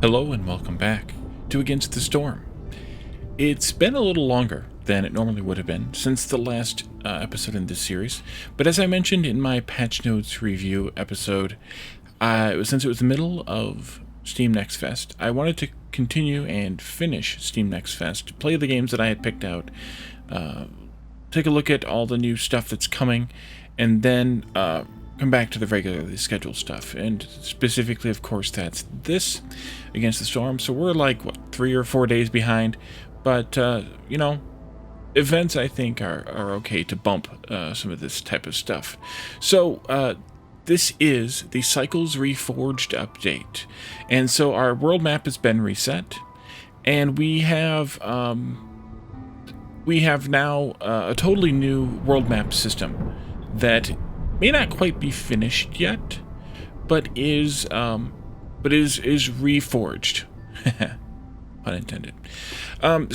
Hello and welcome back to Against the Storm. It's been a little longer than it normally would have been since the last episode in this series, but as I mentioned in my patch notes review episode, since it was the middle of Steam Next Fest, I wanted to continue and finish Steam Next Fest, play the games that I had picked out, take a look at all the new stuff that's coming, and then come back to the regularly scheduled stuff. And specifically, of course, that's this, Against the Storm. So we're like, what, 3 or 4 days behind? But, you know, events, I think, are okay to bump some of this type of stuff. So, this is the Cycles Reforged update. And so our world map has been reset. And we have now a totally new world map system that may not quite be finished yet, but is reforged. Pun intended.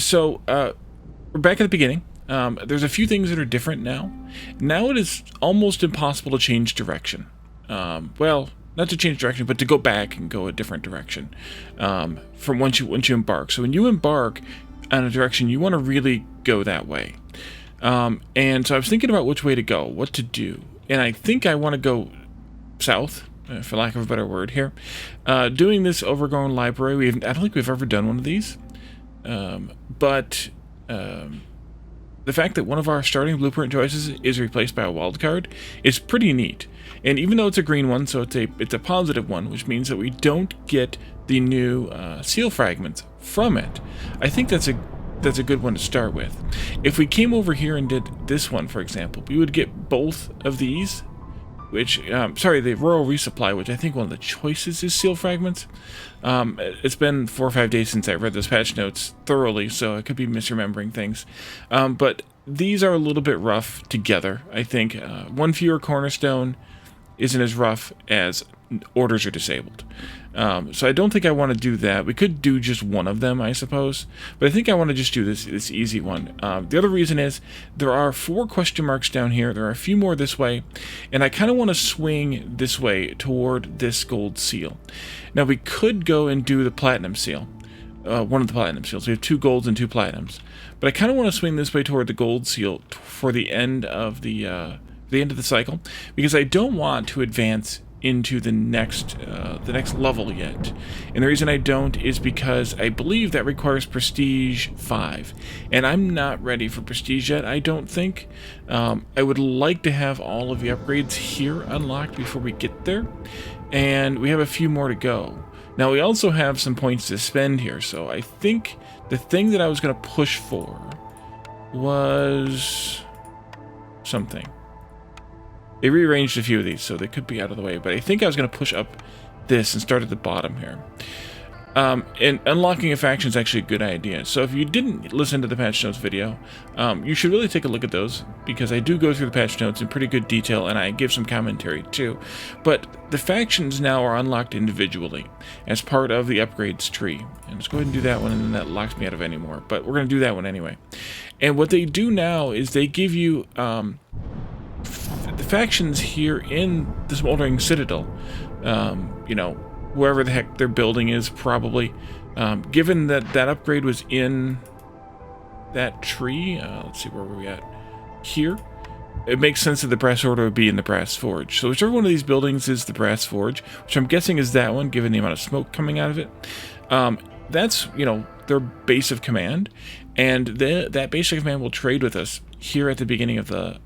So we're back at the beginning. There's a few things that are different now. Now it is almost impossible to change direction. Well, not to change direction, but to go back and go a different direction from once you embark. So when you embark on a direction, you want to really go that way. And so I was thinking about which way to go, what to do. And I think I want to go south, for lack of a better word here. Doing this overgrown library, I don't think we've ever done one of these. But the fact that one of our starting blueprint choices is replaced by a wildcard is pretty neat. And even though it's a green one, so it's a positive one, which means that we don't get the new seal fragments from it. I think that's a good one to start with. If we came over here and did this one, for example, we would get both of these, which, the Royal Resupply, which I think one of the choices is seal fragments. It's been 4 or 5 days since I read those patch notes thoroughly, so I could be misremembering things. But these are a little bit rough together, I think. One fewer cornerstone isn't as rough as orders are disabled. So I don't think I want to do that. We could do just one of them, I suppose, but I think I want to just do this easy one. The other reason is there are 4 question marks down here. There are a few more this way, and I kind of want to swing this way toward this gold seal. Now we could go and do the platinum seal, one of the platinum seals. We have 2 golds and 2 platinums, but I kind of want to swing this way toward the gold seal for the end of the cycle, because I don't want to advance into the next level yet. And the reason I don't is because I believe that requires Prestige 5, and I'm not ready for Prestige yet, I don't think. I would like to have all of the upgrades here unlocked before we get there, and we have a few more to go. Now we also have some points to spend here, so I think the thing that I was going to push for was something. They rearranged a few of these, so they could be out of the way, but I think I was going to push up this and start at the bottom here. And unlocking a faction is actually a good idea. So if you didn't listen to the patch notes video, you should really take a look at those, because I do go through the patch notes in pretty good detail, and I give some commentary too. But the factions now are unlocked individually as part of the upgrades tree. And let's go ahead and do that one, and then that locks me out of any more. But we're going to do that one anyway. And what they do now is they give you the factions here in the Smoldering Citadel, wherever the heck their building is, probably. Given that that upgrade was in that tree, let's see, where were we at? Here. It makes sense that the Brass Order would be in the Brass Forge. So whichever one of these buildings is the Brass Forge, which I'm guessing is that one, given the amount of smoke coming out of it, that's, their base of command, and that base of command will trade with us here at the beginning of the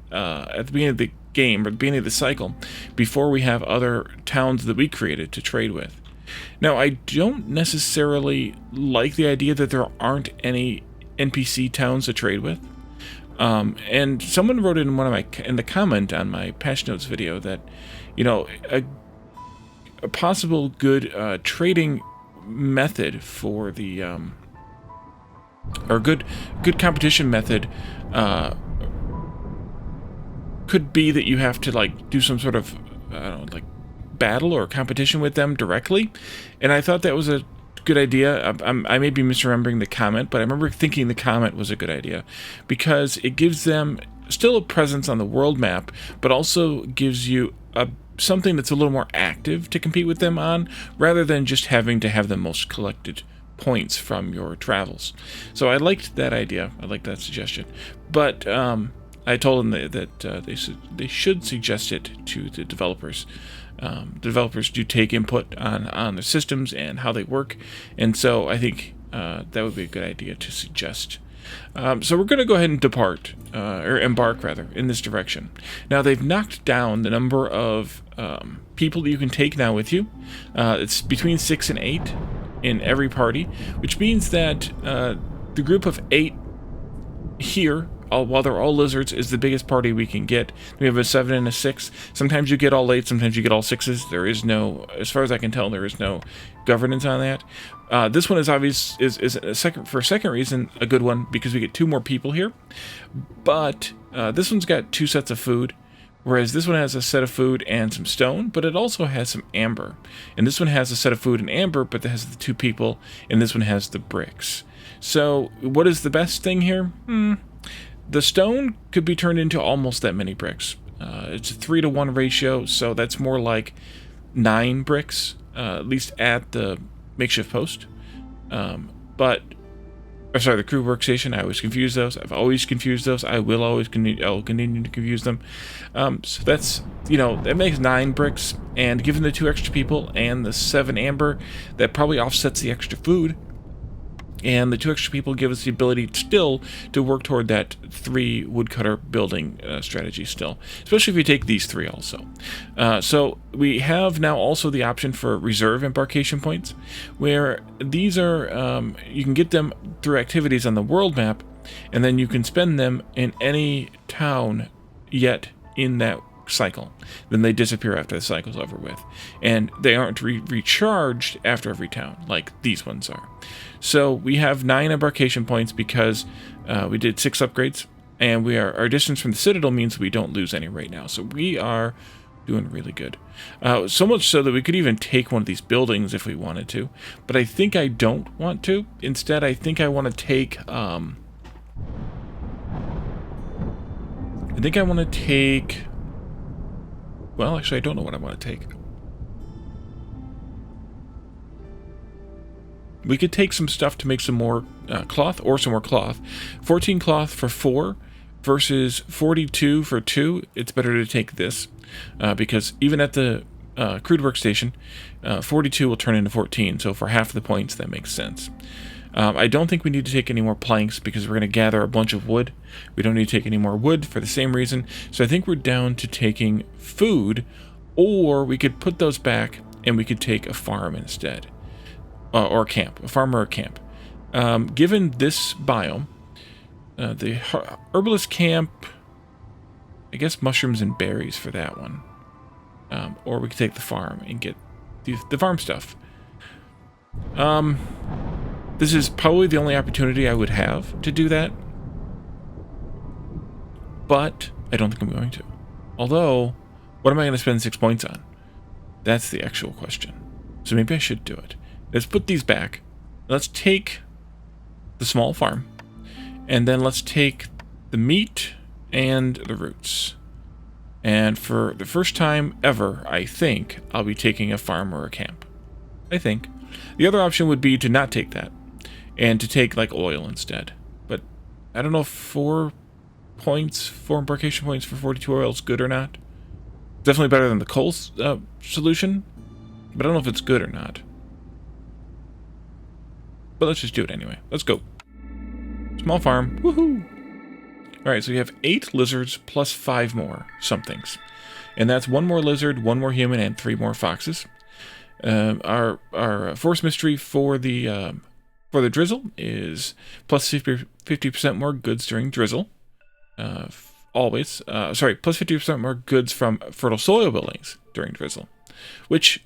game, or the beginning of the cycle, before we have other towns that we created to trade with. Now, I don't necessarily like the idea that there aren't any NPC towns to trade with. And someone wrote in in the comment on my patch notes video that, a possible good trading method for the or good competition method could be that you have to do some sort of battle or competition with them directly. And I thought that was a good idea. I may be misremembering the comment, but I remember thinking the comment was a good idea, because it gives them still a presence on the world map, but also gives you a something that's a little more active to compete with them on, rather than just having to have the most collected points from your travels. So I liked that idea. I liked that suggestion. But I told them that they should suggest it to the developers. The developers do take input on their systems and how they work, and so I think that would be a good idea to suggest. So we're going to go ahead and depart, or embark rather, in this direction. Now they've knocked down the number of people that you can take now with you. It's between 6 and 8 in every party, which means that the group of 8 here, while they're all lizards, is the biggest party we can get. We have a 7 and a 6. Sometimes you get all 8, sometimes you get all 6s. There is no, as far as I can tell, there is no governance on that. This one is obvious, is for a second reason a good one, because we get 2 more people here. But this one's got 2 sets of food, whereas this one has a set of food and some stone, but it also has some amber. And this one has a set of food and amber, but it has the 2 people, and this one has the bricks. So what is the best thing here? The stone could be turned into almost that many bricks. It's a 3-to-1 ratio, so that's more like 9 bricks, at least at the makeshift post. The crew workstation, I always confuse those. I've always confused those. I will continue to confuse them. So that's, that makes 9 bricks, and given the 2 extra people and the 7 amber, that probably offsets the extra food. And the 2 extra people give us the ability still to work toward that 3 woodcutter building strategy still, especially if you take these 3 also. So we have now also the option for reserve embarkation points, where these are, you can get them through activities on the world map, and then you can spend them in any town yet in that cycle. Then they disappear after the cycle's over with, and they aren't recharged after every town like these ones are. So we have 9 embarkation points because we did 6 upgrades, and our distance from the citadel means we don't lose any right now. So we are doing really good. So much so that we could even take one of these buildings if we wanted to, but I think I don't want to. Instead, I think I want to take well, actually, I don't know what I want to take. We could take some stuff to make some more cloth, or some more cloth. 14 cloth for 4 versus 42 for 2. It's better to take this, because even at the crude workstation, 42 will turn into 14, so for half the points, that makes sense. I don't think we need to take any more planks, because we're going to gather a bunch of wood. We don't need to take any more wood for the same reason. So I think we're down to taking food, or we could put those back and we could take a farm instead. Or a camp. A farm or a camp. Given this biome, the herbalist camp, I guess mushrooms and berries for that one. Or we could take the farm and get the farm stuff. This is probably the only opportunity I would have to do that, but I don't think I'm going to. Although, what am I going to spend 6 points on? That's the actual question. So maybe I should do it. Let's put these back. Let's take the small farm, and then let's take the meat and the roots. And for the first time ever, I think I'll be taking a farm or a camp. I think. The other option would be to not take that, and to take like oil instead. But I don't know if 4 embarkation points for 42 oil is good or not. Definitely better than the coal solution, but I don't know if it's good or not. But let's just do it anyway. Let's go. Small farm. Woohoo! Alright, so we have 8 lizards plus 5 more somethings. And that's 1 more lizard, 1 more human, and 3 more foxes. Our force mystery for the drizzle is plus 50% more goods during drizzle. Always. Plus 50% more goods from fertile soil buildings during drizzle. Which,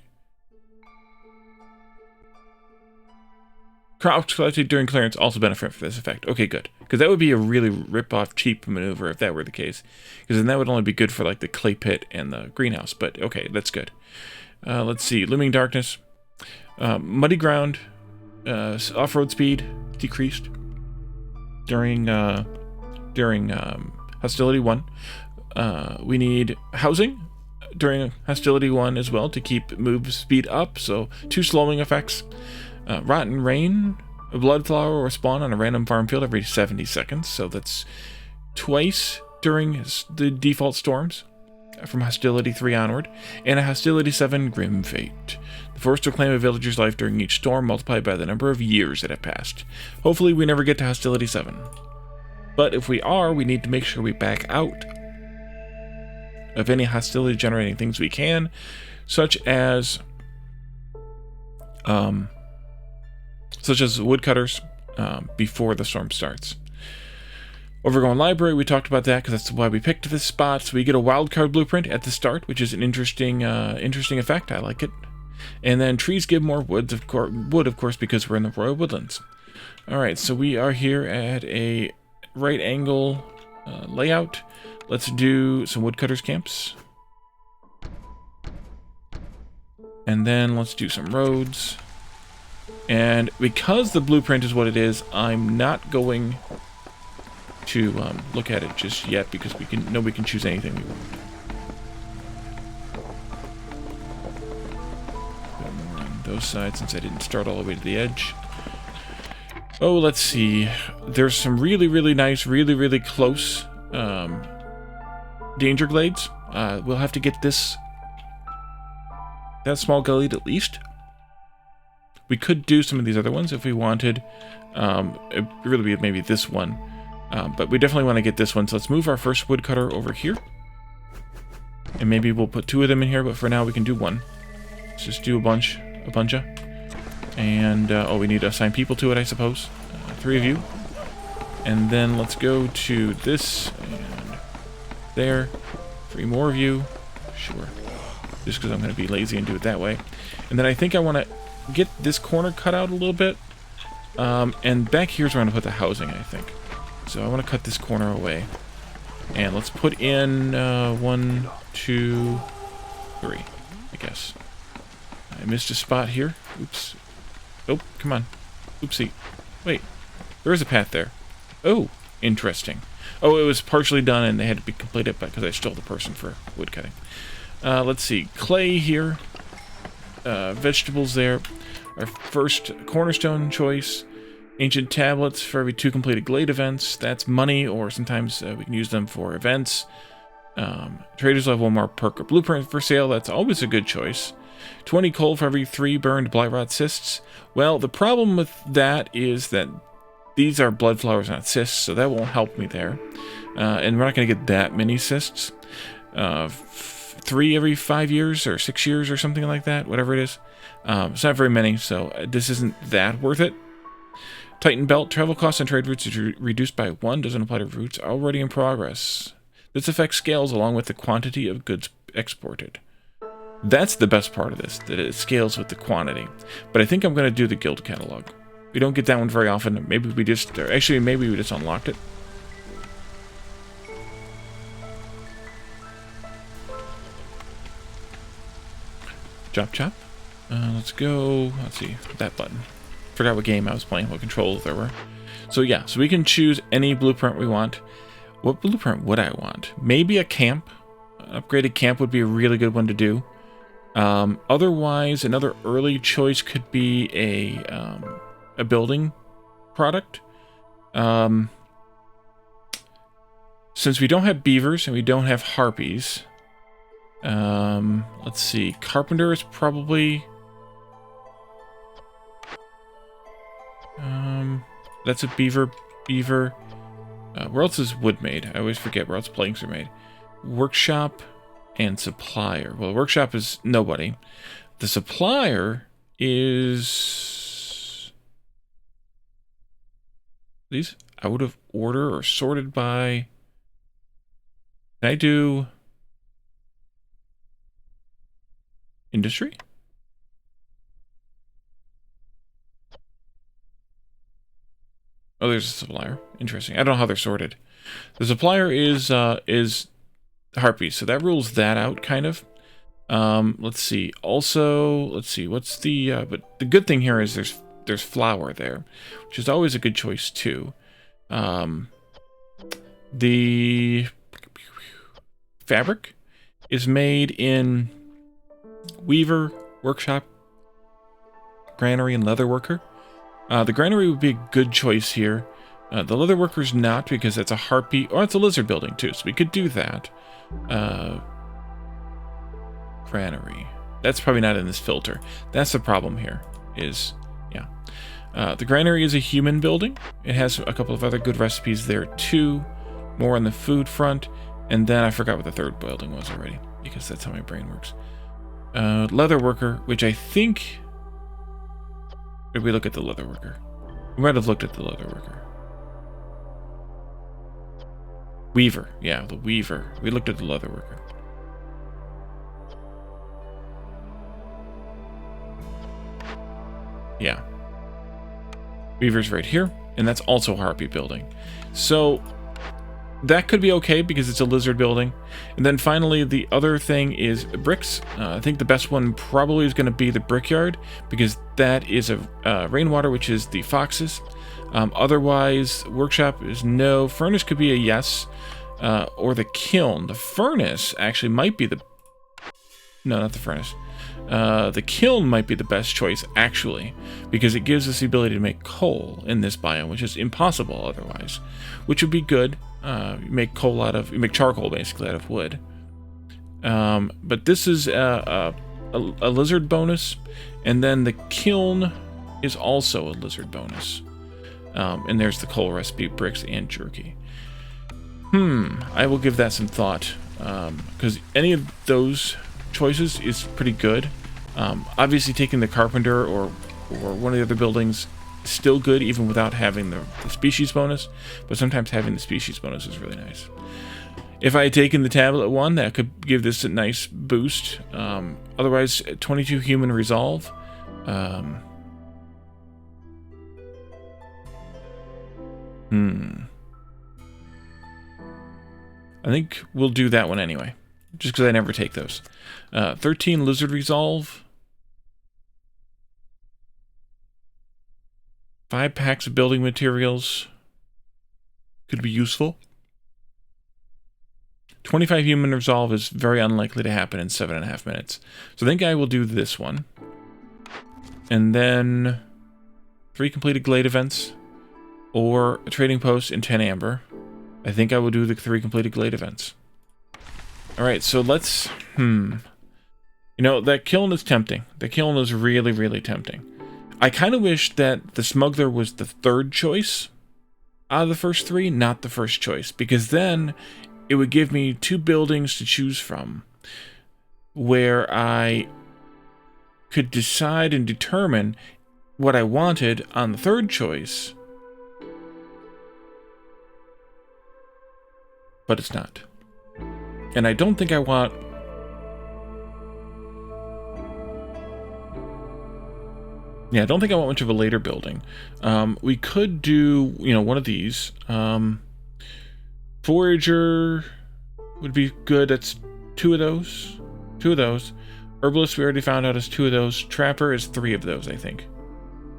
crops collected during clearance also benefit from this effect. Okay, good. Because that would be a really rip-off cheap maneuver if that were the case. Because then that would only be good for like the clay pit and the greenhouse. But okay, that's good. Let's see. Looming darkness. Muddy ground. Off-road speed decreased during hostility 1. We need housing. during hostility 1 as well to keep move speed up, so 2 slowing effects. Rotten Rain, a blood flower will spawn on a random farm field every 70 seconds, so that's twice during the default storms from hostility 3 onward, and a hostility 7 Grim Fate. The force to claim a villager's life during each storm multiplied by the number of years that have passed. Hopefully we never get to hostility 7. But if we are, we need to make sure we back out of any hostility generating things we can, such as woodcutters before the storm starts. Overgrown Library, we talked about that because that's why we picked this spot. So we get a wildcard blueprint at the start, which is an interesting effect. I like it. And then trees give more wood, of course, because we're in the Royal Woodlands. All right, so we are here at a right angle layout. Let's do some woodcutters camps. And then let's do some roads. And because the blueprint is what it is, I'm not going to look at it just yet because we can choose anything we want. Put more on those sides since I didn't start all the way to the edge. Oh, let's see. There's some really nice, really close danger glades. We'll have to get that small glade at least. We could do some of these other ones if we wanted. It really be maybe this one. But we definitely want to get this one. So let's move our first woodcutter over here. And maybe we'll put 2 of them in here, but for now we can do 1. Let's just do a bunch of. And, we need to assign people to it, I suppose. 3 of you. And then let's go to this and there. 3 more of you. Sure. Just because I'm going to be lazy and do it that way. And then I think I want to get this corner cut out a little bit. And back here's where I'm going to put the housing, I think. So I want to cut this corner away. And let's put in 1, 2, 3, I guess. I missed a spot here. Oops. Oh, come on. Oopsie. Wait. There is a path there. Oh, interesting. Oh, it was partially done and they had to be completed because I stole the person for wood cutting. Let's see. Clay here. Vegetables there. Our first cornerstone choice. Ancient tablets for every 2 completed glade events. That's money, or sometimes we can use them for events. Traders will have 1 more perk or blueprint for sale. That's always a good choice. 20 coal for every 3 burned blightrot cysts. Well, the problem with that is that these are blood flowers, not cysts, so that won't help me there. And we're not going to get that many cysts. 3 every 5 years or 6 years or something like that, whatever it is. It's not very many, so this isn't that worth it. Titan Belt, travel costs and trade routes is reduced by 1, doesn't apply to routes already in progress. This effect scales along with the quantity of goods exported. That's the best part of this, that it scales with the quantity. But I think I'm going to do the guild catalog. We don't get that one very often. Maybe we just, maybe we just unlocked it. Chop. Let's go, let's see, that button. Forgot what game I was playing, what controls there were. So yeah, so we can choose any blueprint we want. What blueprint would I want? Maybe a camp. An upgraded camp would be a really good one to do. Otherwise, another early choice could be a building product. Since we don't have beavers and we don't have harpies, let's see, carpenter is probably... that's a beaver. Where else is wood made? I always forget where else planks are made. Workshop and supplier. Well, the workshop is nobody. The supplier is... these out of order or sorted by... Can I do... industry? Oh, there's a supplier. Interesting. I don't know how they're sorted. The supplier is harpies, so that rules that out, kind of. Let's see. Also, let's see. What's the... but the good thing here is there's flour there, which is always a good choice, too. The fabric is made in weaver, workshop, granary, and leatherworker. The granary would be a good choice here. The leatherworker's not, because that's a harpy, or it's a lizard building too, so we could do that. Granary. That's probably not in this filter. That's the problem here, is, yeah. The granary is a human building. It has a couple of other good recipes there too. More on the food front. And then I forgot what the third building was already, because that's how my brain works. Leatherworker, which I think... Did we look at the leatherworker? We might have looked at the leatherworker. Weaver. Yeah, the weaver. We looked at the leatherworker. Yeah. Weaver's right here, and that's also a harpy building. So that could be okay because it's a lizard building. And then finally, the other thing is bricks. I think the best one probably is going to be the brickyard, because that is a rainwater, which is the foxes. Otherwise, workshop is no. Furnace could be a yes, or the kiln. The furnace actually might be the... No, not the furnace. The kiln might be the best choice, actually, because it gives us the ability to make coal in this biome, which is impossible otherwise, which would be good. You make coal out of... You make charcoal, basically, out of wood. But this is a lizard bonus, and then the kiln is also a lizard bonus. And there's the coal recipe, bricks, and jerky. I will give that some thought, because any of those choices is pretty good. Obviously taking the carpenter or one of the other buildings is still good, even without having the species bonus, but sometimes having the species bonus is really nice. If I had taken the tablet one, that could give this a nice boost. Otherwise, 22 human resolve. I think we'll do that one anyway, just because I never take those. 13 lizard resolve. 5 packs of building materials. Could be useful. 25 human resolve is very unlikely to happen in 7.5 minutes. So I think I will do this one. And then 3 completed glade events, or a trading post in 10 amber. I think I will do the 3 completed glade events. Alright, so let's... You know, that kiln is tempting. The kiln is really, really tempting. I kind of wish that the smuggler was the third choice out of the first 3, not the first choice, because then it would give me 2 buildings to choose from where I could decide and determine what I wanted on the third choice, but it's not. And I don't think I want... Yeah, I don't think I want much of a later building. We could do, you know, one of these. Forager would be good. That's 2 of those. 2 of those. Herbalist, we already found out, is 2 of those. Trapper is 3 of those, I think.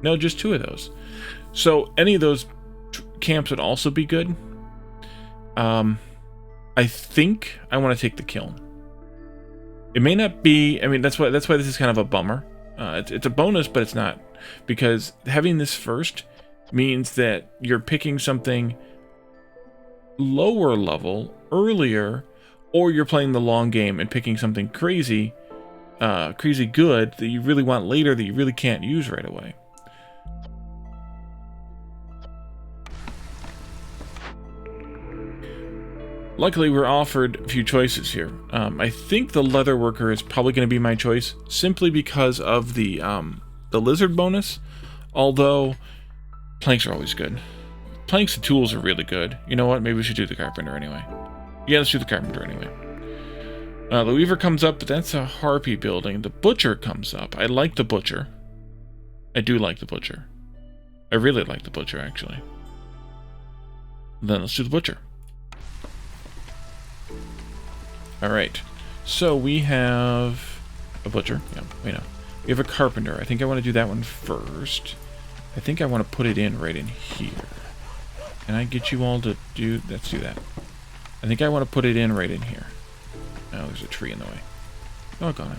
No, just 2 of those. So any of those camps would also be good. I think I want to take the kiln. It may not be... I mean, that's why this is kind of a bummer. It's a bonus, but it's not. Because having this first means that you're picking something lower level earlier, or you're playing the long game and picking something crazy good that you really want later that you really can't use right away. Luckily, we're offered a few choices here. I think the leatherworker is probably going to be my choice, simply because of the lizard bonus. Although, planks are always good. Planks and tools are really good. You know what? Maybe we should do the carpenter anyway. Yeah, let's do the carpenter anyway. The weaver comes up, but that's a harpy building. The butcher comes up. I like the butcher. I do like the butcher. I really like the butcher, actually. Then let's do the butcher. Alright, so we have a butcher. Yeah, wait, no. We have a carpenter. I think I want to do that one first. I think I want to put it in right in here. Can I get you all to do... Let's do that. I think I want to put it in right in here. Oh, there's a tree in the way. Doggone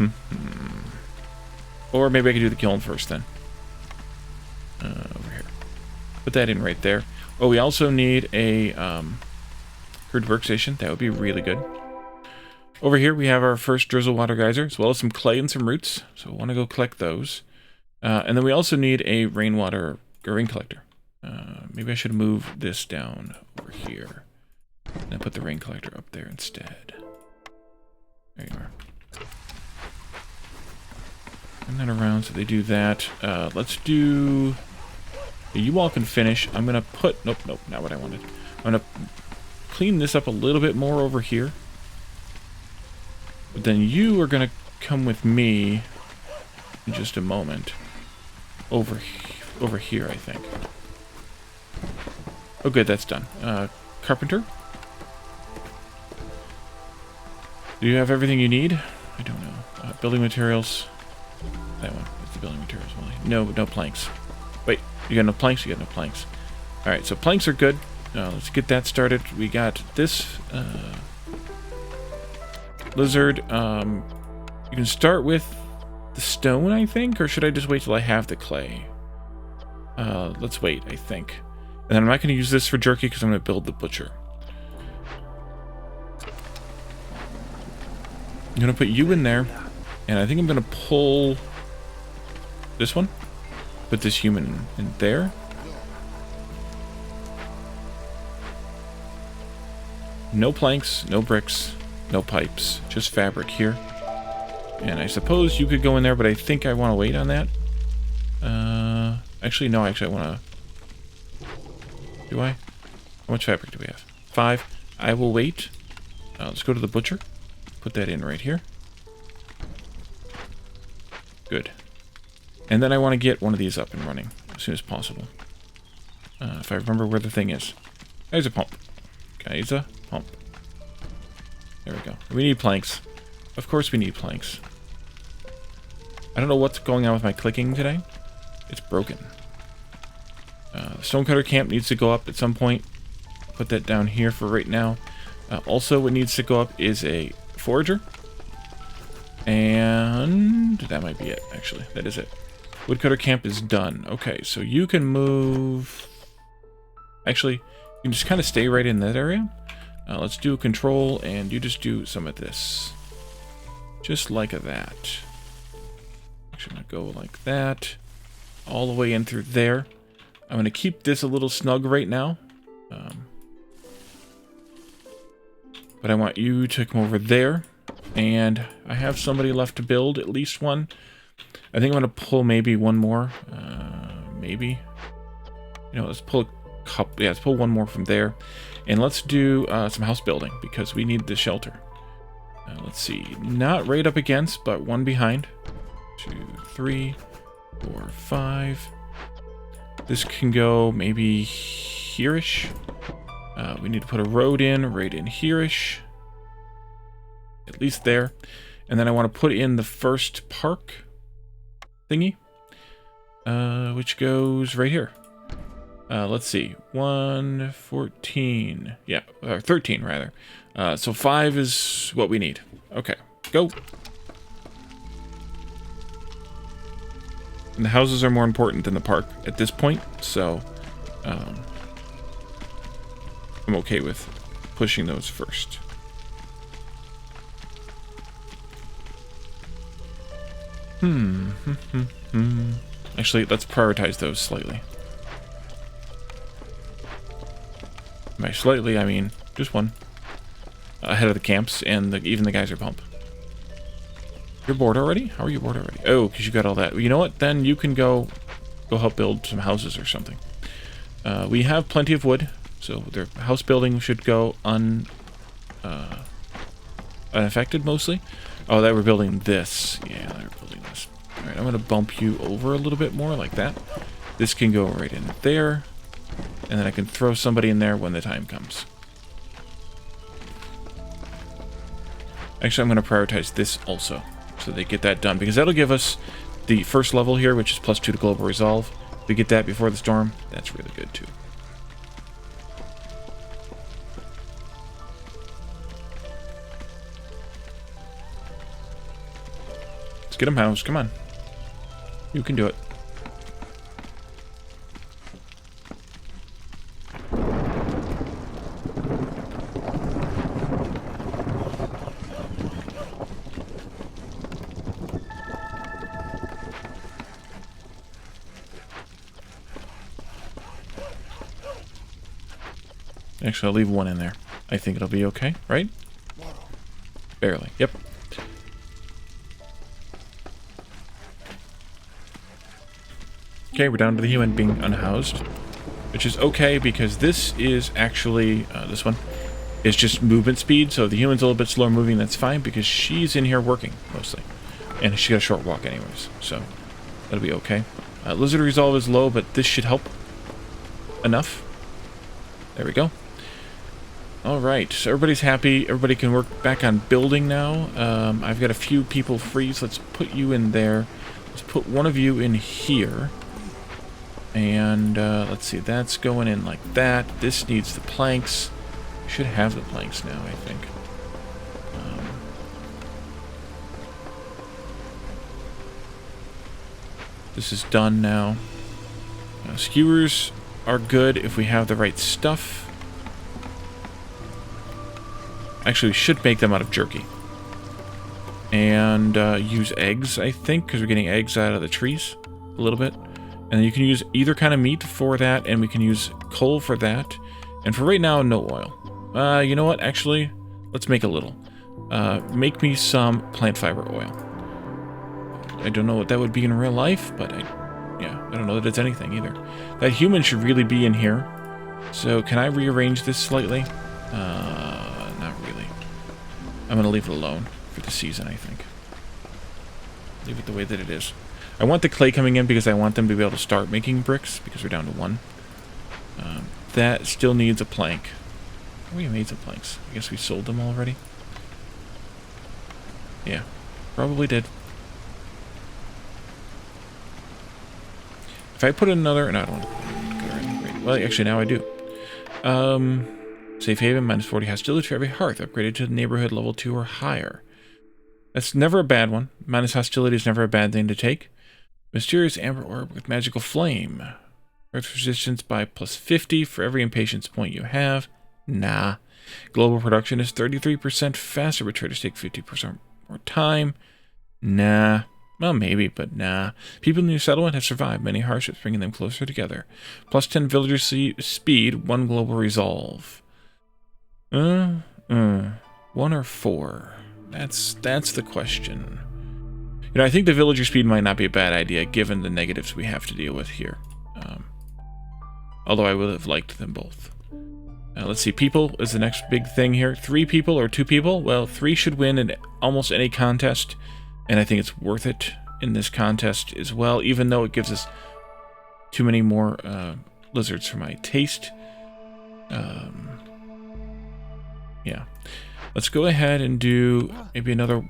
it. Or maybe I could do the kiln first then. Over here. Put that in right there. Oh, we also need a crude workstation. That would be really good. Over here we have our first drizzle water geyser, as well as some clay and some roots. So I want to go collect those. And then we also need a rain collector. Maybe I should move this down over here. And put the rain collector up there instead. There you are. Turn that around so they do that. Let's do... You all can finish. I'm going to put... Nope, not what I wanted. I'm going to clean this up a little bit more over here. But then you are going to come with me in just a moment. Over here, I think. Oh, good, that's done. Carpenter? Do you have everything you need? I don't know. Building materials. That one. That's the building materials. No planks. Wait, you got no planks? You got no planks. Alright, so planks are good. Let's get that started. We got this lizard. You can start with the stone, I think? Or should I just wait till I have the clay? Let's wait, I think. And then I'm not going to use this for jerky because I'm going to build the butcher. I'm going to put you in there. And I think I'm going to pull this one. Put this human in there. No planks, no bricks, no pipes. Just fabric here. And I suppose you could go in there, but I think I want to wait on that. Actually, no, I want to... Do I? How much fabric do we have? 5. I will wait. Let's go to the butcher. Put that in right here. Good. And then I want to get one of these up and running as soon as possible. If I remember where the thing is. There's a pump. There's a pump. There we go. We need planks. Of course we need planks. I don't know what's going on with my clicking today. It's broken. The stonecutter camp needs to go up at some point. Put that down here for right now. Also, what needs to go up is a forager. And that might be it, actually. That is it. Woodcutter camp is done. Okay, so you can move... Actually, you can just kind of stay right in that area. Let's do a control, and you just do some of this. Just like that. Actually, I'm going to go like that. All the way in through there. I'm going to keep this a little snug right now. But I want you to come over there. And I have somebody left to build, at least one. I think I'm going to pull maybe one more. Maybe. You know, let's pull a couple. Yeah, let's pull one more from there. And let's do some house building, because we need the shelter. Let's see. Not right up against, but one behind. 2, 3, 4, 5. This can go maybe here-ish. We need to put a road in right in here-ish. At least there. And then I want to put in the first park thingy. Which goes right here. Let's see. 1, 14. Yeah, or 13 rather. So 5 is what we need. Okay, go. And the houses are more important than the park at this point, so I'm okay with pushing those first. Actually, let's prioritize those slightly. By slightly, I mean just one. Ahead of the camps and even the geyser pump. You're bored already? How are you bored already? Oh, because you got all that. You know what? Then you can go help build some houses or something. We have plenty of wood, so their house building should go unaffected mostly. Oh, they were building this. Yeah, they were building this. All right, I'm going to bump you over a little bit more like that. This can go right in there. And then I can throw somebody in there when the time comes. Actually, I'm going to prioritize this also, so they get that done, because that'll give us the first level here, which is +2 to global resolve. If we get that before the storm, that's really good too. Get them housed. Come on. You can do it. Actually, I'll leave one in there. I think it'll be okay, right? Barely. Yep. Okay, we're down to the human being unhoused, which is okay because this is actually, this one is just movement speed, so if the human's a little bit slower moving, that's fine because she's in here working, mostly. And she got a short walk anyways, so that'll be okay. Lizard resolve is low, but this should help enough. There we go. Alright, so everybody's happy. Everybody can work back on building now. I've got a few people free, so let's put you in there. Let's put one of you in here. And let's see, that's going in like that. This needs the planks. Should have the planks now, I think. This is done now. Skewers are good if we have the right stuff. Actually, we should make them out of jerky. And use eggs, I think, because we're getting eggs out of the trees a little bit. And then you can use either kind of meat for that, and we can use coal for that. And for right now, no oil. You know what? Actually, let's make a little. Make me some plant fiber oil. I don't know what that would be in real life, but I don't know that it's anything either. That human should really be in here. So can I rearrange this slightly? Not really. I'm going to leave it alone for the season, I think. Leave it the way that it is. I want the clay coming in because I want them to be able to start making bricks because we're down to one. That still needs a plank. We made some planks. I guess we sold them already. Yeah, probably did. If I put another... No, I don't want to go there. Well, actually, now I do. Safe haven, -40 hostility for every hearth. Upgraded to neighborhood level 2 or higher. That's never a bad one. Minus hostility is never a bad thing to take. Mysterious amber orb with magical flame. Earth resistance by +50 for every impatience point you have. Nah. Global production is 33% faster, but traders take 50% more time. Nah. Well, maybe, but nah. People in the new settlement have survived many hardships, bringing them closer together. +10 villager speed, 1 global resolve. 1 or 4? That's the question. You know, I think the villager speed might not be a bad idea, given the negatives we have to deal with here. Although I would have liked them both. Let's see, people is the next big thing here. 3 people or 2 people? Well, 3 should win in almost any contest, and I think it's worth it in this contest as well, even though it gives us too many more lizards for my taste. Yeah. Let's go ahead and do maybe another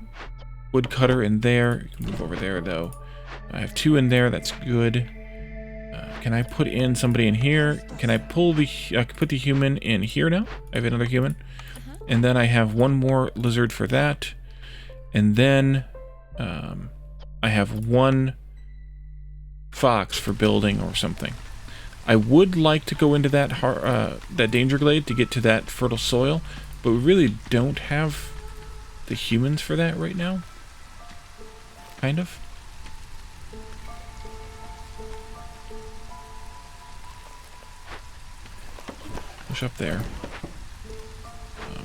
woodcutter in there. You can move over there, though. I have 2 in there. That's good. Can I put in somebody in here? Can I pull the... I can put the human in here now. I have another human. And then I have 1 more lizard for that. And then I have 1 fox for building or something. I would like to go into that danger glade to get to that fertile soil, but we really don't have the humans for that right now. Kind of. Push up there.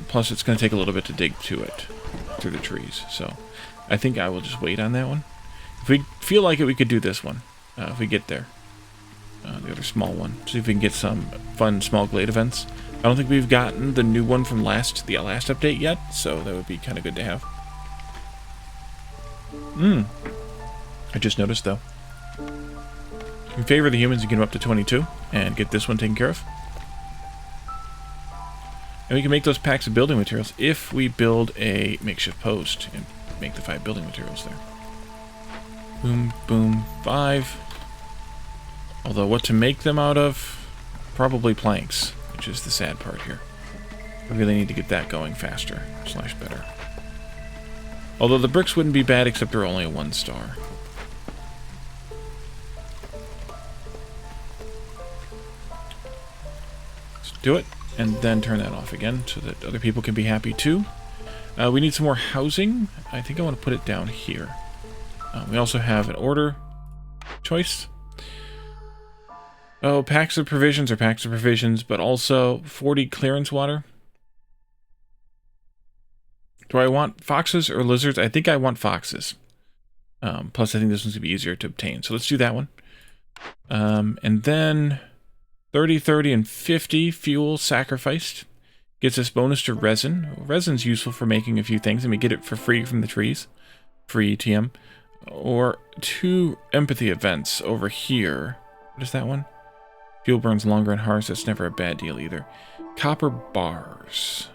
Plus, it's going to take a little bit to dig to it through the trees, so I think I will just wait on that one. If we feel like it, we could do this one if we get there. The other small one. See if we can get some fun small glade events. I don't think we've gotten the new one from the last update yet, so that would be kind of good to have. I just noticed, though. In favor of the humans, you get them up to 22 and get this one taken care of. And we can make those packs of building materials if we build a makeshift post and make the 5 building materials there. Boom, boom, 5. Although what to make them out of? Probably planks, which is the sad part here. We really need to get that going faster, / better. Although the bricks wouldn't be bad, except they're only a 1 star. Let's do it, and then turn that off again so that other people can be happy too. We need some more housing. I think I want to put it down here. We also have an order choice. Oh, packs of provisions are packs of provisions, but also 40 clearance water. Do I want foxes or lizards? I think I want foxes. Plus, I think this one's going to be easier to obtain. So let's do that one. And then 30, 30, and 50 fuel sacrificed. Gets us bonus to resin. Resin's useful for making a few things, and we get it for free from the trees. Free TM. Or 2 empathy events over here. What is that one? Fuel burns longer and harsh. That's never a bad deal either. Copper bars.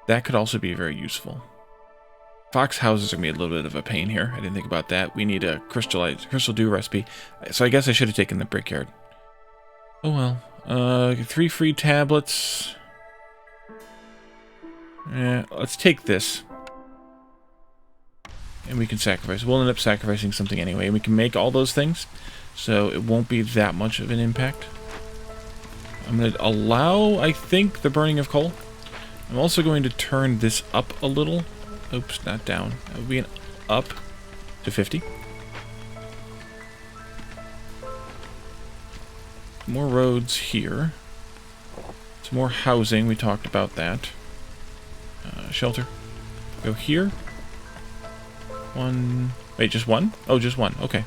That could also be very useful. Fox houses are going to be a little bit of a pain here. I didn't think about that. We need a crystal dew recipe. So I guess I should have taken the brickyard. Oh well. 3 free tablets. Yeah, let's take this. And we can sacrifice. We'll end up sacrificing something anyway. We can make all those things. So it won't be that much of an impact. I'm going to allow, I think, the burning of coal. I'm also going to turn this up a little. Oops, not down. That would be an up to 50. More roads here. Some more housing. We talked about that. Shelter. Go here. 1. Wait, just 1? Oh, just 1. Okay.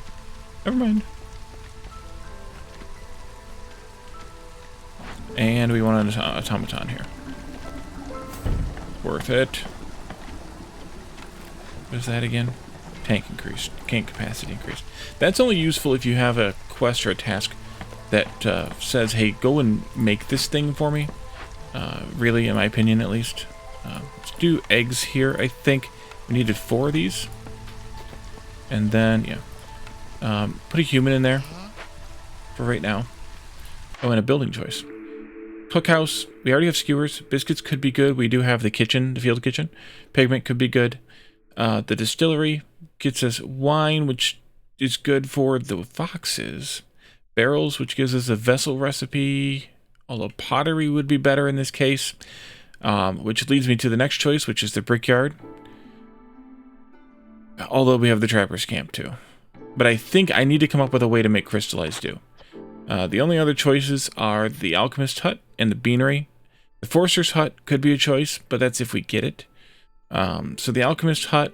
Never mind. And we want an automaton here. Worth it. What is that again? Tank increased. Tank capacity increased. That's only useful if you have a quest or a task that says, hey, go and make this thing for me. Really, in my opinion, at least. Let's do eggs here. I think we needed 4 of these. And then, yeah. Put a human in there for right now. Oh, and a building choice. Cookhouse. We already have skewers. Biscuits could be good. We do have the kitchen, the field kitchen. Pigment could be good. The distillery gets us wine, which is good for the foxes. Barrels, which gives us a vessel recipe. Although pottery would be better in this case. Which leads me to the next choice, which is the brickyard. Although we have the trapper's camp too. But I think I need to come up with a way to make crystallized dew. The only other choices are the alchemist hut and the beanery. The forester's hut could be a choice, but that's if we get it. So the alchemist hut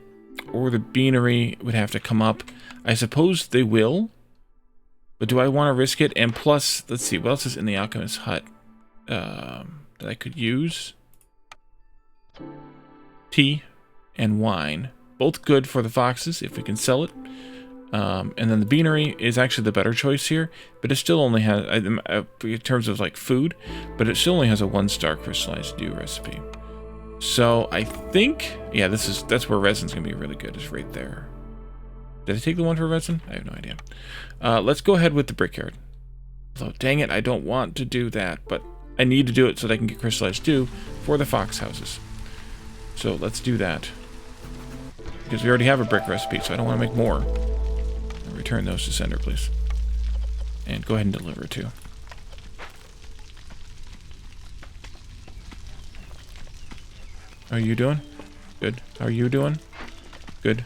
or the beanery would have to come up. I suppose they will. But do I want to risk it? And plus, let's see, what else is in the alchemist hut that I could use? Tea and wine. Both good for the foxes if we can sell it. And then the beanery is actually the better choice here, but it still only has, in terms of like food, but it still only has a 1-star crystallized dew recipe. So I think, yeah, that's where resin's gonna be really good, is right there. Did I take the one for resin? I have no idea. Let's go ahead with the brickyard. Although, dang it, I don't want to do that, but I need to do it so that I can get crystallized dew for the fox houses. So let's do that. Because we already have a brick recipe, so I don't want to make more. Return those to sender, please. And go ahead and deliver too. How are you doing? Good. How are you doing? Good.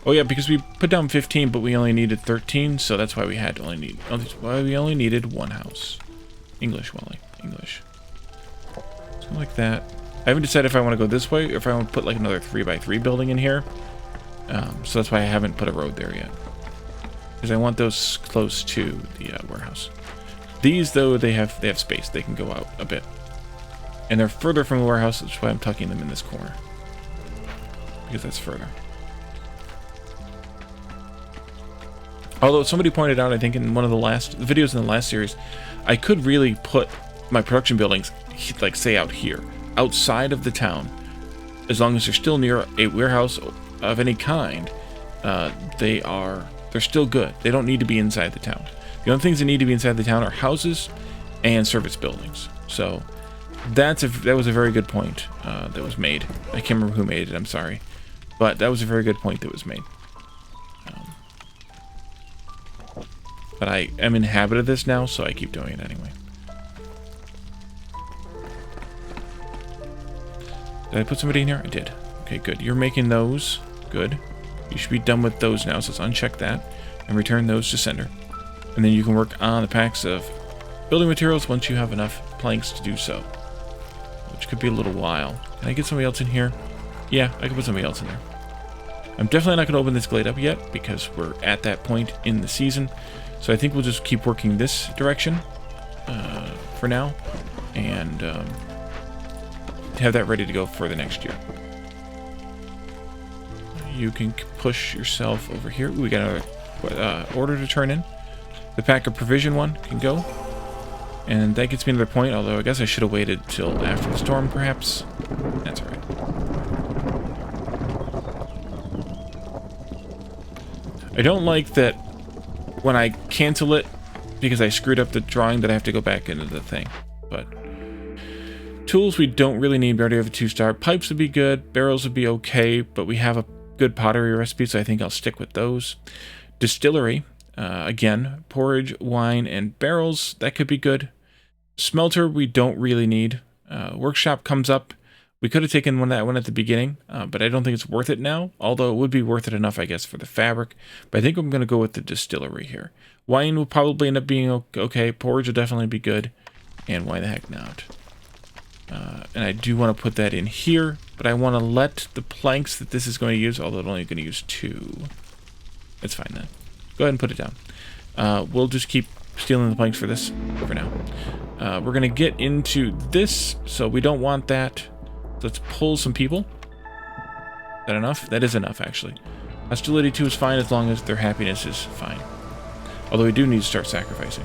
Oh yeah, because we put down 15, but we only needed 13, so that's why we had to only needed 1 house. English, Wally. English. Something like that. I haven't decided if I want to go this way or if I want to put like another 3x3 building in here. So that's why I haven't put a road there yet. Because I want those close to the warehouse. These, though, they have space. They can go out a bit. And they're further from the warehouse, which is why I'm tucking them in this corner. Because that's further. Although somebody pointed out, I think in one of the videos in the last series, I could really put my production buildings, like say out here, outside of the town, as long as they're still near a warehouse of any kind. They're still good. They don't need to be inside the town. The only things that need to be inside the town are houses and service buildings. So that was a very good point that was made. I can't remember who made it, I'm sorry. But that was a very good point that was made. But I am in habit of this now, so I keep doing it anyway. Did I put somebody in here? I did. Okay, good. You're making those. Good. You should be done with those now, so let's uncheck that and return those to sender. And then you can work on the packs of building materials once you have enough planks to do so. Which could be a little while. Can I get somebody else in here? Yeah, I can put somebody else in there. I'm definitely not going to open this glade up yet because we're at that point in the season. So I think we'll just keep working this direction for now. And have that ready to go for the next year. You can push yourself over here. Ooh, we got another order to turn in. The pack of provision one can go. And that gets me another point, although I guess I should have waited till after the storm, perhaps. That's alright. I don't like that when I cancel it because I screwed up the drawing that I have to go back into the thing. But tools we don't really need. We already have a 2-star. Pipes would be good. Barrels would be okay, but we have a good pottery recipe, so I think I'll stick with those. Distillery, again, porridge, wine, and barrels. That could be good. Smelter we don't really need. Workshop comes up. We could have taken that one at the beginning, but I don't think it's worth it now, although it would be worth it enough, I guess, for the fabric. But I think I'm going to go with the distillery here. Wine will probably end up being okay. Porridge will definitely be good. And why the heck not? And I do want to put that in here, but I want to let the planks that this is going to use, although I'm only going to use 2. That's fine then. Go ahead and put it down. We'll just keep stealing the planks for this for now. We're going to get into this, so we don't want that. Let's pull some people. Is that enough? That is enough, actually. Hostility 2 is fine as long as their happiness is fine. Although we do need to start sacrificing.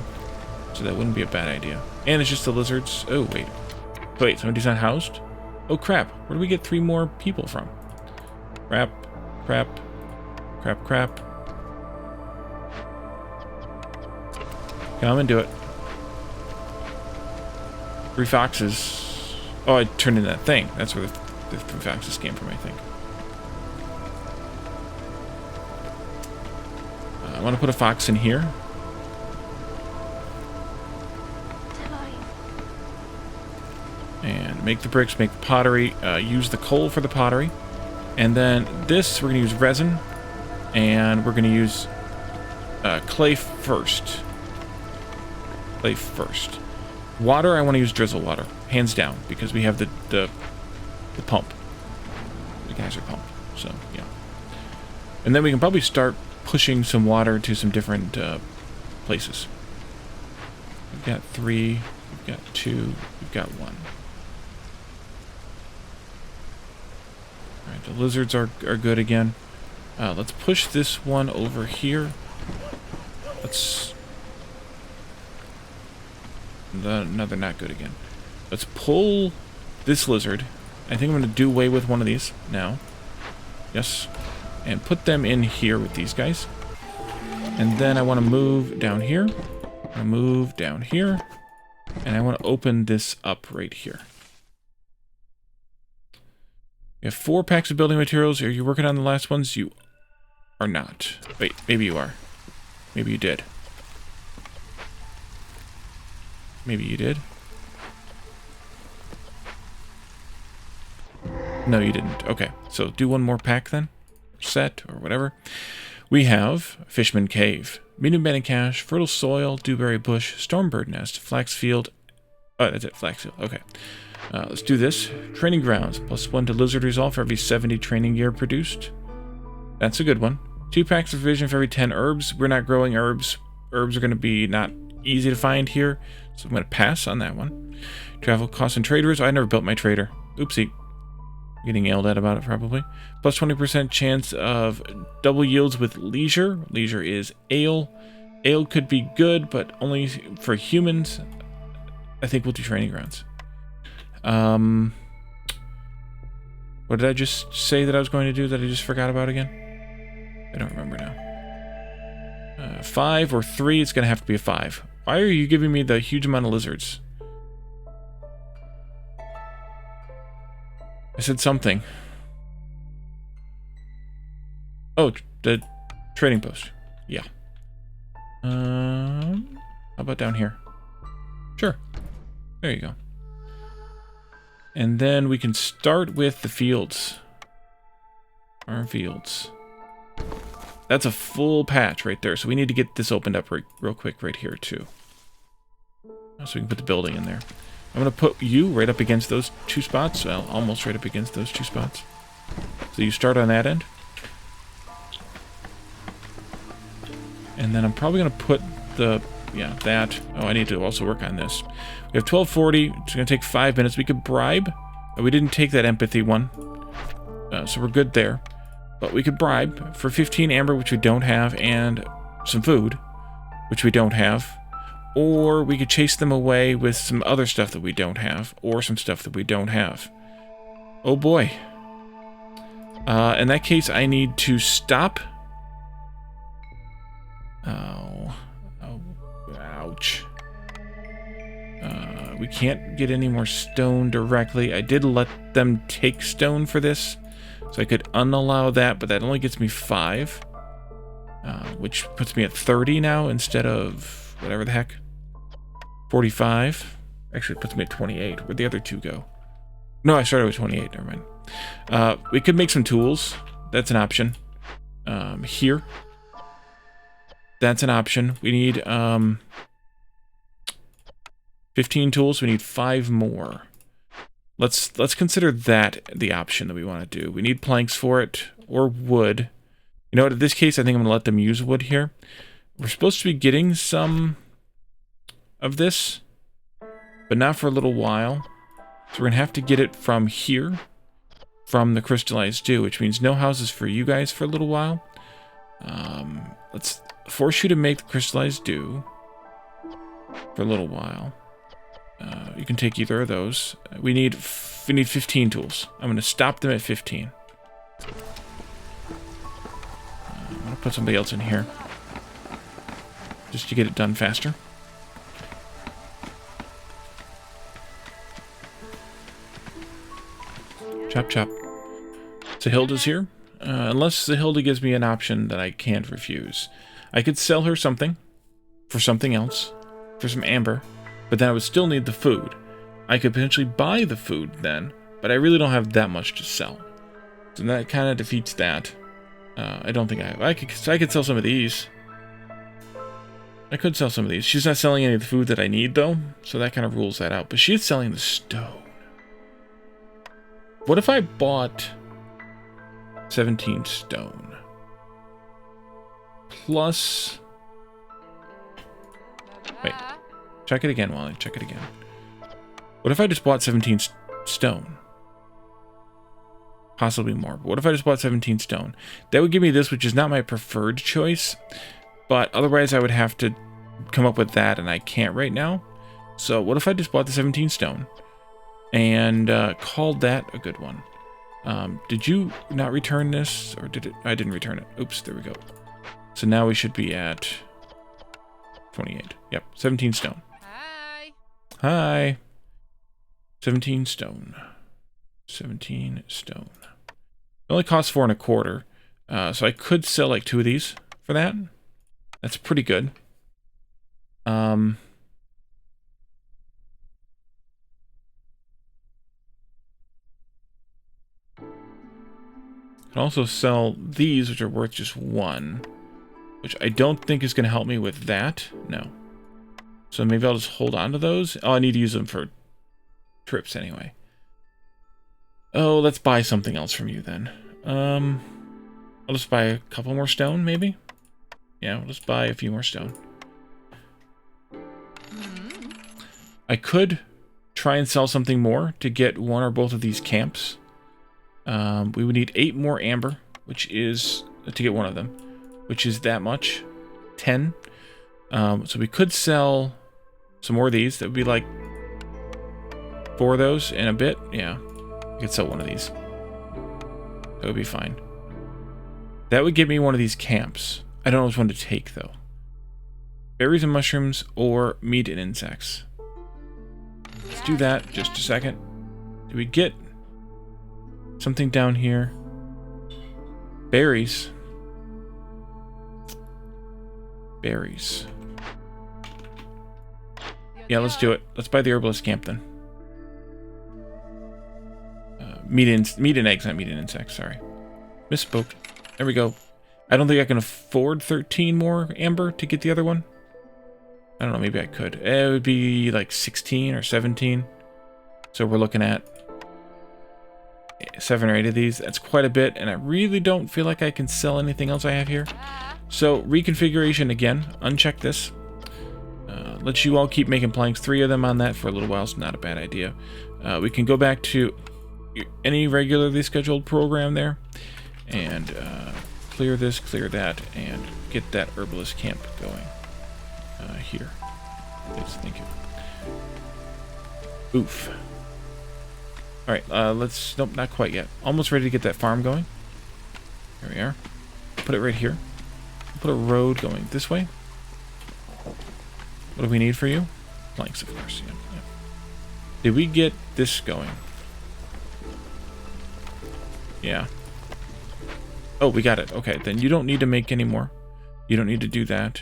So that wouldn't be a bad idea. And it's just the lizards. Oh, wait. Wait, somebody's not housed? Oh, crap. Where do we get 3 more people from? Crap. Crap. Crap, crap. Come and do it. 3 foxes. Oh, I turned in that thing. That's where the 3 foxes came from, I think. I want to put a fox in here. And make the bricks, make the pottery, use the coal for the pottery. And then this, we're going to use resin. And we're going to use clay first. Clay first. Water, I want to use drizzle water. Hands down, because we have the pump. The geyser pump. So, yeah. And then we can probably start pushing some water to some different places. We've got 3, we've got 2, we've got 1. Alright, the lizards are good again. Let's push this one over here. Let's... No, they're not good again. Let's pull this lizard. I think I'm going to do away with one of these now. Yes. And put them in here with these guys. And then I want to move down here. I move down here. And I want to open this up right here. You have 4 packs of building materials. Are you working on the last ones? You are not. Wait, maybe you are. Maybe you did. Maybe you did. No, you didn't. Okay, so do one more pack then. Set, or whatever. We have Fishman Cave, medium bed and cache, fertile soil, dewberry bush, stormbird nest, flax field. Oh, that's it, flax field. Okay. Let's do this. Training grounds, +1 to lizard resolve for every 70 training gear produced. That's a good one. 2 packs of provision for every 10 herbs. We're not growing herbs. Herbs are going to be not easy to find here, so I'm going to pass on that one. Travel costs and traders. I never built my trader. Oopsie. Getting yelled at about it, probably. Plus 20% chance of double yields with leisure. Leisure is ale. Ale could be good, but only for humans. I think we'll do training grounds. What did I just say that I was going to do that I just forgot about again? I don't remember now. 5 or 3, it's going to have to be a 5. Why are you giving me the huge amount of lizards? I said something. Oh, the trading post. Yeah. How about down here? Sure. There you go. And then we can start with the fields. Farm fields. That's a full patch right there. So we need to get this opened up real quick right here too. So we can put the building in there. I'm going to put you right up against those two spots. Well, almost right up against those two spots. So you start on that end. And then I'm probably going to put the... Yeah, that. Oh, I need to also work on this. We have 1240. It's going to take 5 minutes. We could bribe. We didn't take that empathy one. So we're good there. But we could bribe for 15 amber, which we don't have, and some food, which we don't have. Or we could chase them away with some other stuff that we don't have, or some stuff that we don't have. Oh boy. In that case, I need to stop. Oh. Oh. Ouch. We can't get any more stone directly. I did let them take stone for this, so I could unallow that, but that only gets me 5, which puts me at 30 now instead of whatever the heck. 45. Actually, it puts me at 28. Where'd the other two go? No, I started with 28. Never mind. We could make some tools. That's an option. Here. That's an option. We need 15 tools. We need 5 more. Let's consider that the option that we want to do. We need planks for it, or wood. You know what? In this case, I think I'm going to let them use wood here. We're supposed to be getting some of this, but not for a little while. So we're going to have to get it from here, from the crystallized dew, which means no houses for you guys for a little while. Let's force you to make the crystallized dew for a little while. You can take either of those. We need 15 tools. I'm going to stop them at 15. I'm going to put somebody else in here, just to get it done faster. Chop, chop. So Hilda's here. Unless the Hilda gives me an option that I can't refuse. I could sell her something for something else, for some amber, but then I would still need the food. I could potentially buy the food then, but I really don't have that much to sell. So that kind of defeats that. I don't think I could sell some of these. I could sell some of these. She's not selling any of the food that I need, though, so that kind of rules that out. But she is selling the stone. What if I bought 17 stone? Plus... Wait. Check it again while I check it again. What if I just bought 17 stone? Possibly more. But what if I just bought 17 stone? That would give me this, which is not my preferred choice. But otherwise I would have to come up with that, and I can't right now. So what if I just bought the 17 stone and called that a good one? Did you not return this? Or did it? I didn't return it. Oops, there we go. So now we should be at 28. Yep, 17 stone. Hi. Hi. 17 stone. 17 stone. It only costs 4 1/4. So I could sell like 2 of these for that. That's pretty good. Can also sell these, which are worth just 1, which I don't think is going to help me with that. No. So maybe I'll just hold on to those. Oh, I need to use them for trips anyway. Oh, let's buy something else from you then. I'll just buy a couple more stone, maybe? Yeah, we'll just buy a few more stone. I could try and sell something more to get one or both of these camps. We would need 8 more amber, which is, to get one of them, which is that much. 10. So we could sell some more of these. That would be like 4 of those in a bit. Yeah, I could sell one of these. That would be fine. That would give me one of these camps. I don't know which one to take, though. berries and mushrooms, or meat and insects. Let's do that. Just a second. Do we get something down here? Berries. Berries. Yeah, let's do it. Let's buy the herbalist camp then. Meat and eggs, not meat and insects. Sorry. Misspoke. There we go. I don't think I can afford 13 more amber to get the other one. I don't know, maybe I could. It would be like 16 or 17. So we're looking at 7 or 8 of these. That's quite a bit, and I really don't feel like I can sell anything else I have here. So reconfiguration again. Uncheck this. Let you all keep making planks. 3 of them on that for a little while is not a bad idea. We can go back to any regularly scheduled program there and clear this, clear that, and get that herbalist camp going here. Yes, thank you. Oof. All right, let's. Nope, not quite yet. Almost ready to get that farm going. There we are. Put it right here. Put a road going this way. What do we need for you? Planks, of course. Yeah, yeah. Did we get this going? Yeah. Oh, we got it. Okay, then you don't need to make any more. You don't need to do that.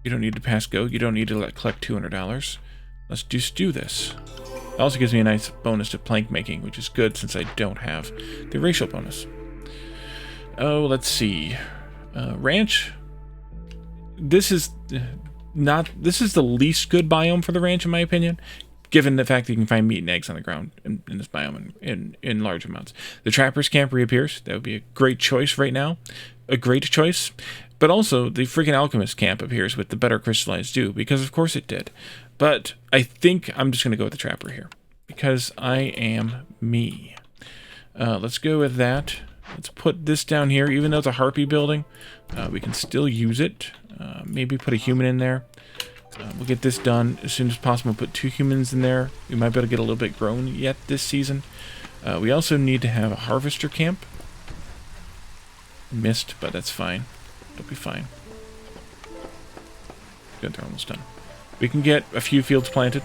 You don't need to pass go. You don't need to collect $200. Let's just do this. It also gives me a nice bonus to plank making, which is good since I don't have the racial bonus. Oh, let's see. Ranch. This is the least good biome for the ranch, in my opinion, given the fact that you can find meat and eggs on the ground in this biome in large amounts. The trapper's camp reappears. That would be a great choice right now. A great choice. But also, the freaking alchemist camp appears with the better crystallized dew, because of course it did. But I think I'm just going to go with the trapper here, because I am me. Let's go with that. Let's put this down here. Even though it's a harpy building, we can still use it. Maybe put a human in there. We'll get this done as soon as possible. Put 2 humans in there. We might be able to get a little bit grown yet this season. We also need to have a harvester camp. Missed, but that's fine. It'll be fine. Good, they're almost done. We can get a few fields planted.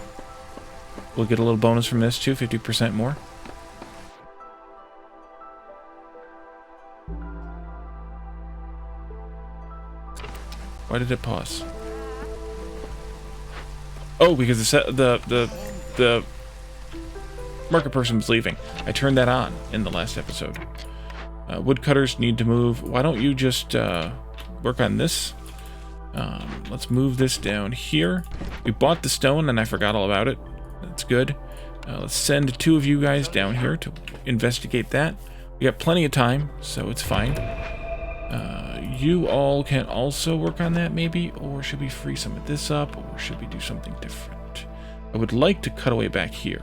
We'll get a little bonus from this too, 50% more. Why did it pause? Oh, because the market person was leaving. I turned that on in the last episode. Woodcutters need to move. Why don't you just work on this? Let's move this down here. We bought the stone and I forgot all about it. That's good. Let's send 2 of you guys down here to investigate that. We got plenty of time, so it's fine. You all can also work on that maybe, or should we free some of this up, or should we do something different? I would like to cut away back here,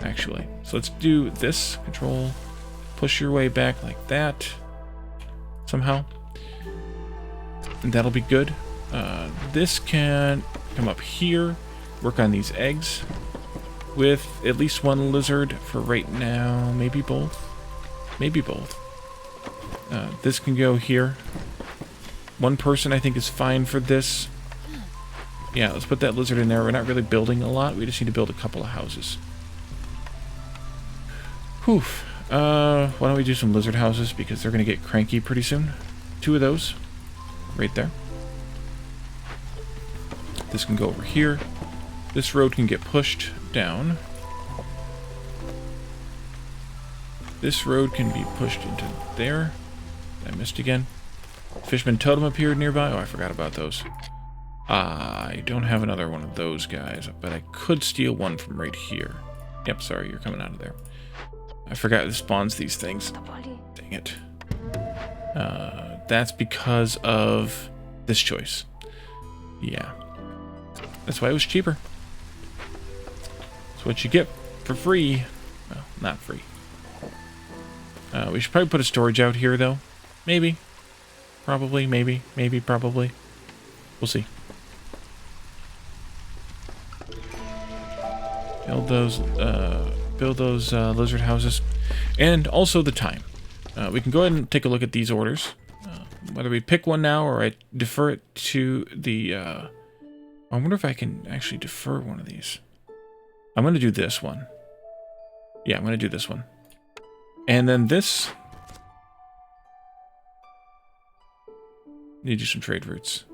actually. So let's do this. Control, push your way back like that, somehow. And that'll be good. This can come up here, work on these eggs, with at least 1 lizard for right now, maybe both. Maybe both. This can go here. 1 person I think is fine for this. Yeah, let's put that lizard in there. We're not really building a lot. We just need to build a couple of houses. Whew. Why don't we do some lizard houses, because they're going to get cranky pretty soon. 2 of those. Right there. This can go over here. This road can get pushed down. This road can be pushed into there. I missed again. Fishman totem appeared nearby. Oh, I forgot about those. I don't have another one of those guys, but I could steal one from right here. Yep, sorry, you're coming out of there. I forgot it spawns these things. Dang it. That's because of this choice. Yeah. That's why it was cheaper. That's what you get for free. Well, not free. We should probably put a storage out here, though. Maybe. Probably, maybe, probably. We'll see. Build those lizard houses. And also the time. We can go ahead and take a look at these orders. Whether we pick one now or I defer it to the I wonder if I can actually defer one of these. I'm going to do this one. Yeah, I'm going to do this one. And then this... Need to do some trade routes.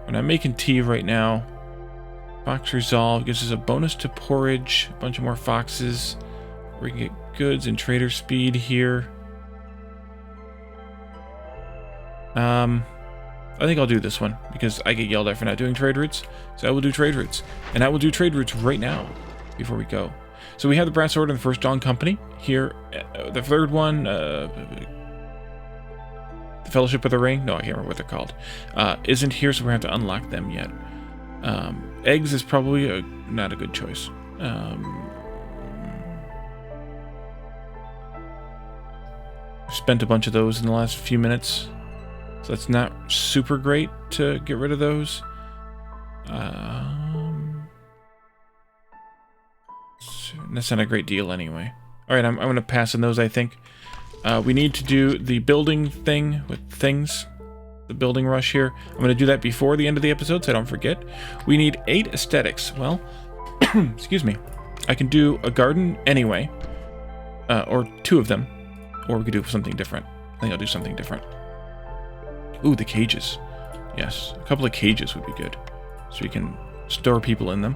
When I'm making tea right now, Fox Resolve gives us a bonus to porridge, a bunch of more foxes. We can get goods and trader speed here. I think I'll do this one because I get yelled at for not doing trade routes. So I will do trade routes. And I will do trade routes right now before we go. So we have the Brass Sword and the First Dawn Company here. The third one, the Fellowship of the Ring? No, I can't remember what they're called. Isn't here, so we're going to have to unlock them yet. Eggs is probably not a good choice. Spent a bunch of those in the last few minutes. So that's not super great to get rid of those. So that's not a great deal anyway. Alright, I'm going to pass on those, I think. We need to do the building thing with things. The building rush here. I'm going to do that before the end of the episode, so I don't forget. We need 8 aesthetics. Well, excuse me. I can do a garden anyway. Or 2 of them. Or we could do something different. I think I'll do something different. Ooh, the cages. Yes, a couple of cages would be good. So we can store people in them.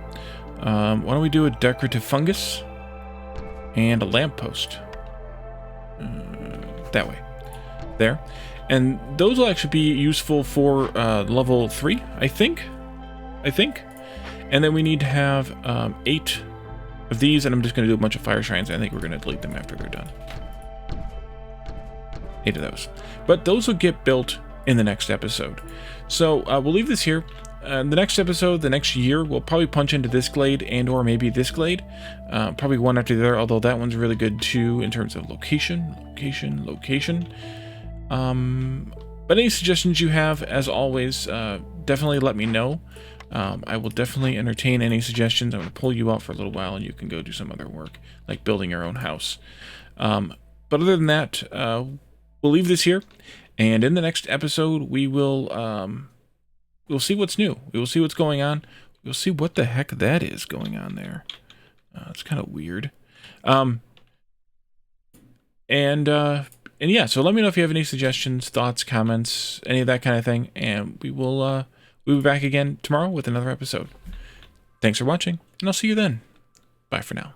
Why don't we do a decorative fungus and a lamppost? That way. There. And those will actually be useful for level 3, I think. And then we need to have 8 of these, and I'm just going to do a bunch of fire shrines. I think we're going to delete them after they're done. 8 of those. But those will get built in the next episode. So we'll leave this here. The next episode, the next year, we'll probably punch into this glade and or maybe this glade. Probably one after the other, although that one's really good too in terms of location. But any suggestions you have, as always, definitely let me know. I will definitely entertain any suggestions. I'm going to pull you out for a little while and you can go do some other work, like building your own house. But other than that, we'll leave this here. And in the next episode, we will we'll see what's new. We will see what's going on. We'll see what the heck that is going on there. It's kind of weird. And yeah, so let me know if you have any suggestions, thoughts, comments, any of that kind of thing. And we'll be back again tomorrow with another episode. Thanks for watching, and I'll see you then. Bye for now.